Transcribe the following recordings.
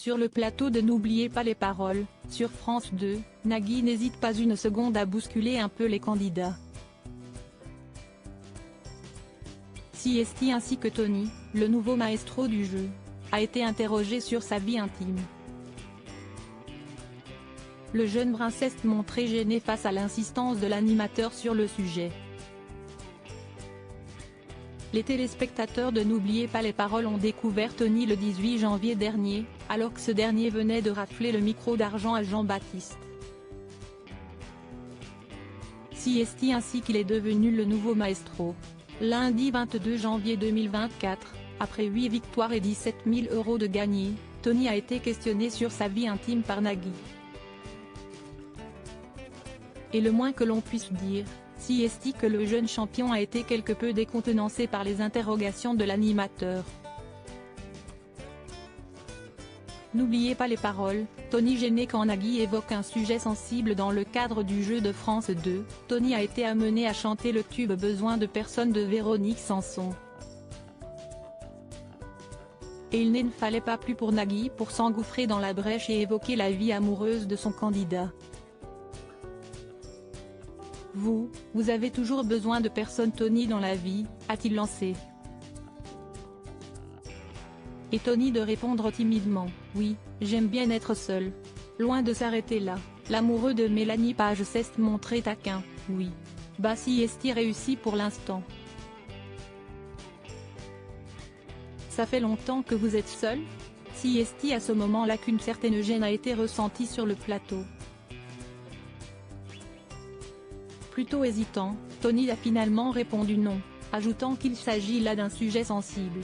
Sur le plateau de N'oubliez pas les paroles, sur France 2, Nagui n'hésite pas une seconde à bousculer un peu les candidats. Siesti ainsi que Tony, le nouveau maestro du jeu, a été interrogé sur sa vie intime. Le jeune prince s'est montré gêné face à l'insistance de l'animateur sur le sujet. Les téléspectateurs de N'oubliez pas les paroles ont découvert Tony le 18 janvier dernier, alors que ce dernier venait de rafler le micro d'argent à Jean-Baptiste Siesti ainsi qu'il est devenu le nouveau maestro. Lundi 22 janvier 2024, après 8 victoires et 17 000 € de gagnés, Tony a été questionné sur sa vie intime par Nagui. Et le moins que l'on puisse dire, Siesti que le jeune champion a été quelque peu décontenancé par les interrogations de l'animateur. N'oubliez pas les paroles, Tony gêné quand Nagui évoque un sujet sensible dans le cadre du jeu de France 2, Tony a été amené à chanter le tube Besoin de personne de Véronique Sanson. Et il ne fallait pas plus pour Nagui pour s'engouffrer dans la brèche et évoquer la vie amoureuse de son candidat. Vous avez toujours besoin de personne Tony dans la vie, a-t-il lancé. Et Tony de répondre timidement, oui, j'aime bien être seul. Loin de s'arrêter là, l'amoureux de Mélanie Page s'est montré taquin, oui. Bah Siesti réussit pour l'instant. Ça fait longtemps que vous êtes seul ? Siesti à ce moment-là qu'une certaine gêne a été ressentie sur le plateau. Plutôt hésitant, Tony a finalement répondu non, ajoutant qu'il s'agit là d'un sujet sensible.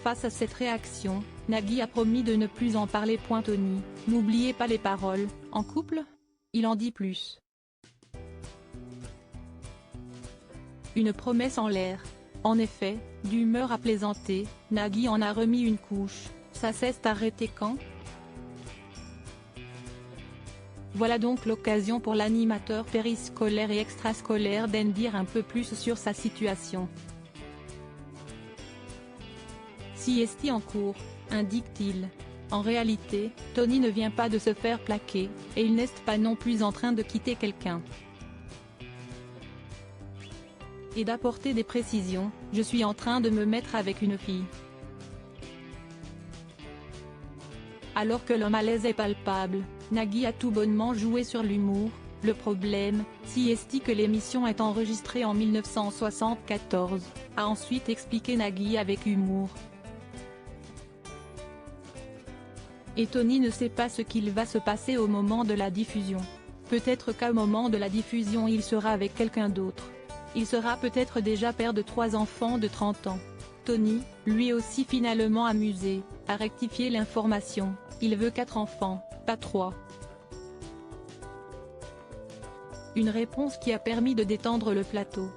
Face à cette réaction, Nagui a promis de ne plus en parler. Tony, n'oubliez pas les paroles, en couple ? Il en dit plus. Une promesse en l'air. En effet, d'humeur à plaisanter, Nagui en a remis une couche, ça s'est arrêté quand ? Voilà donc l'occasion pour l'animateur périscolaire et extrascolaire d'en dire un peu plus sur sa situation. Siesti en cours, indique-t-il. En réalité, Tony ne vient pas de se faire plaquer, et il n'est pas non plus en train de quitter quelqu'un. Et d'apporter des précisions, je suis en train de me mettre avec une fille. Alors que le malaise est palpable, Nagui a tout bonnement joué sur l'humour. Le problème, Siesti que l'émission est enregistrée en 1974, a ensuite expliqué Nagui avec humour. Et Tony ne sait pas ce qu'il va se passer au moment de la diffusion. Peut-être qu'au moment de la diffusion il sera avec quelqu'un d'autre. Il sera peut-être déjà père de 3 enfants de 30 ans. Tony, lui aussi finalement amusé, a rectifié l'information, il veut 4 enfants, pas 3. Une réponse qui a permis de détendre le plateau.